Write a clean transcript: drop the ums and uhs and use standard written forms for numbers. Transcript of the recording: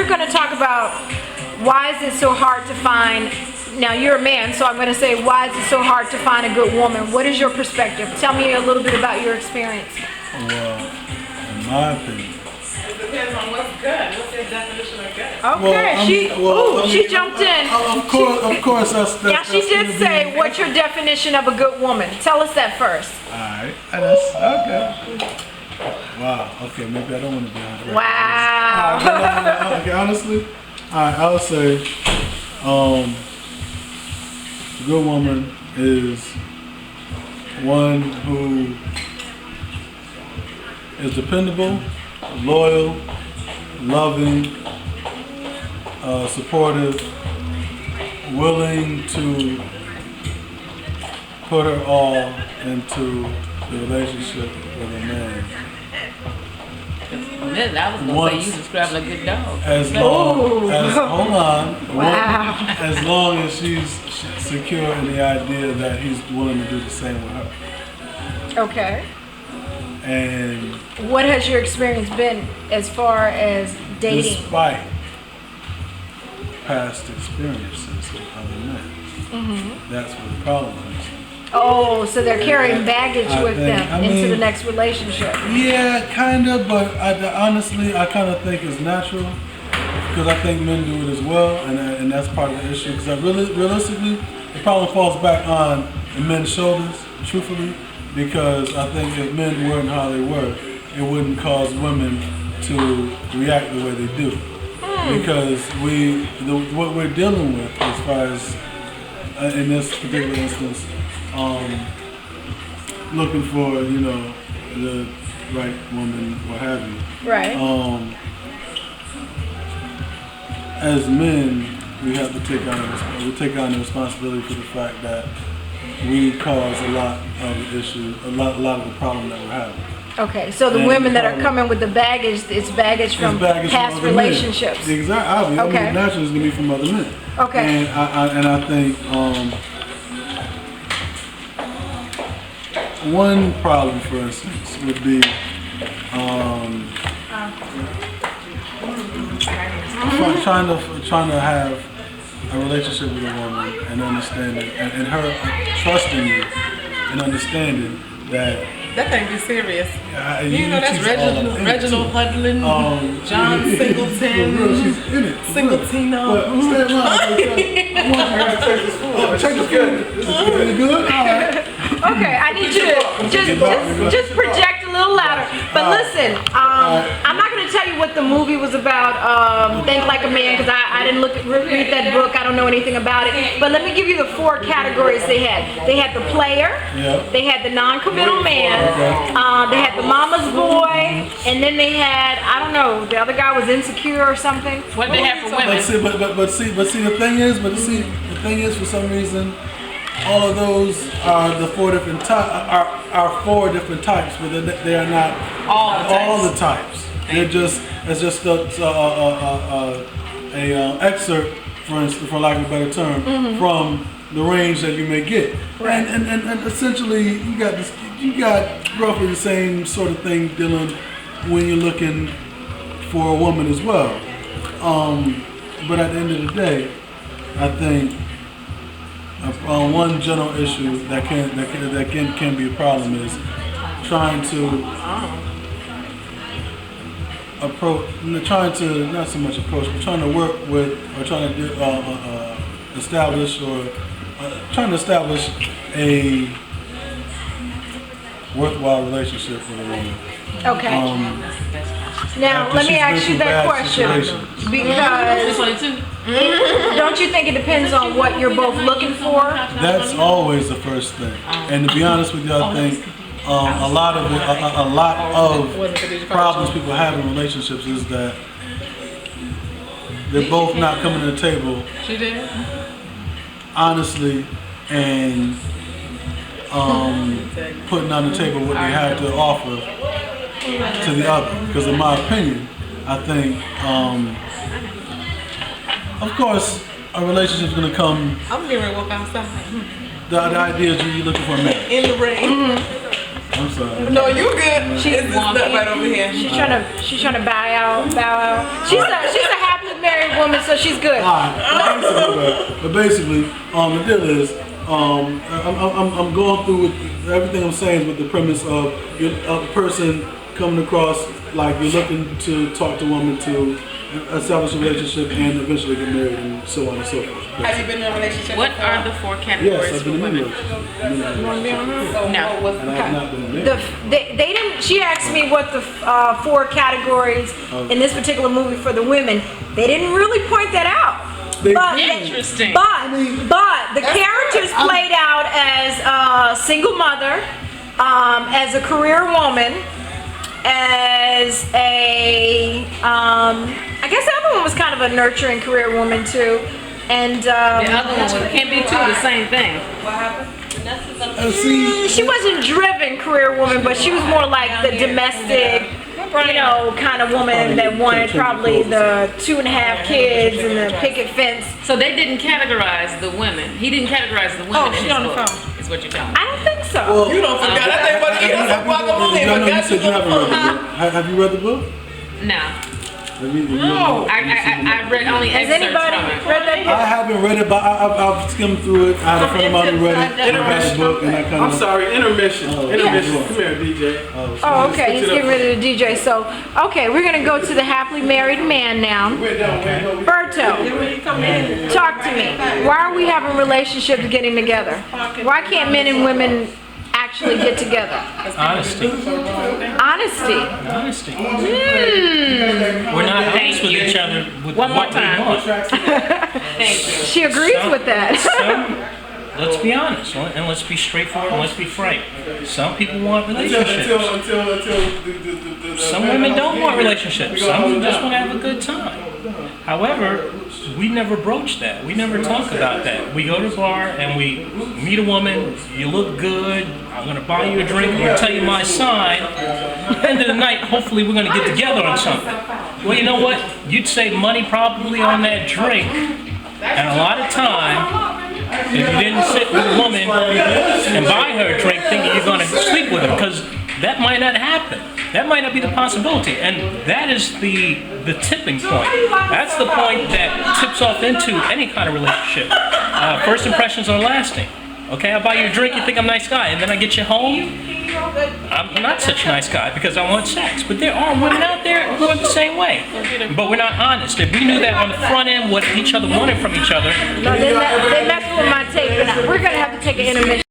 we're going to talk about why is it so hard to find. Now you're a man, so I'm going to say, why is it so hard to find a good woman? What is your perspective? Tell me a little bit about your experience. Well, in my opinion, It depends on what's good. What's your definition of good? Okay, she jumped in. Of course, that's Now she did say, "What's your definition of a good woman?" Tell us that first. All right, that's okay. Wow. Okay, maybe I don't want to be on record. Wow. Okay, honestly, I would say, a good woman is one who is dependable, loyal, loving, supportive, willing to put her all into the relationship with a man. I was going to say you describing a good dog. As long as, hold on, Wow. as long as she's secure in the idea that he's willing to do the same with her. Okay. And What has your experience been as far as dating? despite past experiences with other men, that's what the problem is. Oh, so they're carrying baggage I with think- them I into mean- the next relationship. Yeah, kind of, but honestly, I kind of think it's natural because I think men do it as well, and that's part of the issue. Because realistically, the problem falls back on the men's shoulders, truthfully, because I think if men weren't how they were, it wouldn't cause women to react the way they do. Because what we're dealing with, as far as in this particular instance, looking for the right woman, what have you. Right. As men, we have to take on the responsibility for the fact that we cause a lot of the issue, a lot of the problem that we're having. Okay, so the And women that are probably- coming with the baggage, it's baggage from It's baggage from past other men. relationships. Exactly. Obviously, Okay. naturally, it's gonna be from other men. Okay. And I think one problem, for instance, would be trying to have a relationship with a woman and understanding and her trusting you and understanding that That thing be serious. you know that's she's all up in it, Reginald too. Hudlin, John For real, Singleton, she's in it. for real. Singletino. But stay in line. I gotta check this food. Check the food. Is it good? All right. Okay, I need you to just project a little louder. But listen, I'm not going to tell you what the movie was about, Think Like a Man, because I didn't read that book. I don't know anything about it. But let me give you the 4 categories they had. They had the player, Yeah. they had the non-committal man, they had the mama's boy, and then they had, I don't know, the other guy was insecure or something. What they have for But women? see, the thing is, for some reason, all of those are the 4 different are 4 different types, but they are not all the types. They're just it's just a excerpt, for instance, for lack of a better term, from the range that you may get. Right. And essentially, you got roughly the same sort of thing dealing when you're looking for a woman as well. But at the end of the day, I think one general issue that can be a problem is trying to not so much approach, but trying to work with or trying to establish a worthwhile relationship with a woman. Okay. Now, after let me she's ask been you through that bad question. situations. Because 22. don't you think it depends on what you're both looking for? That's always the first thing. And to be honest with you, I think a lot of problems people have in relationships is that they're both not coming to the table She did. honestly and putting on the table what they have to offer to the other. Because in my opinion, I think, of course, a relationship's gonna come. I'm getting ready to walk outside. The idea is you're looking for a man. In the rain. I'm sorry. No, you good. She's this nut right over here. She's trying to bow out. She's a happy woman, so she's good. But basically, the deal is, I'm going through with everything I'm saying with the premise of a person coming across like you're looking to talk to a woman to establish a relationship and eventually get married and so on and so forth. Have you been in a relationship? What are the 4 categories Yes, I've for been in women? relationships. No. And I have not been married. They didn't. She asked me what the 4 categories in this particular movie for the women. They didn't really point that out. Interesting. But the characters played out as a single mother, as a career woman, as a I guess the other one was kind of a nurturing career woman too, and The other one can't be 2 the same thing. What happened? she wasn't driven career woman, but she was more like the domestic, kind of woman that wanted probably the 2.5 kids and the picket fence. So they didn't categorize the women. He didn't categorize the women. Oh, in she his on the book, phone. Is what you're telling me. I don't think so. You don't forget. I think about eating some guacamole, but You got said you haven't read the book. Have you read the book? No. No. I read only Has excerpts anybody from it. read that book? I haven't read it, but I've skimmed through it. I had a friend of mine who read it. I read the book, and I kind of. I'm sorry, intermission. Intermission. yeah. Come here, DJ. Oh, okay. He's getting rid of the DJ. So, okay, we're gonna go to the happily married man now. Berto, talk to me. Why are we having relationships getting together? Why can't men and women actually get together? Honesty. Honesty. Honesty. Hmm. We're not honest with each other with One more what we time. want. Thank you. She agrees with that. Let's be honest and let's be straightforward and let's be frank. Some people want Until relationships. Some women don't want relationships. Some just want to have a good time. However, we never broach that. We never talk about that. We go to a bar and we meet a woman. You look good. I'm going to buy you a drink. I'm going to tell you my sign. End of the night, hopefully we're going to get together on something. Well, you know what? You'd save money probably on that drink. And a lot of time, if you didn't sit with a woman and buy her a drink thinking you're going to sleep with her, because that might not happen. That might not be the possibility. And that is the tipping point. That's the point that tips off into any kind of relationship. First impressions are lasting. Okay, I buy you a drink, you think I'm a nice guy, and then I get you home, I'm not such a nice guy because I want sex. But there are women out there who are the same way. But we're not honest. If we knew that on the front end what each other wanted from each other, No, they messed with my tape, and we're gonna have to take an intermission.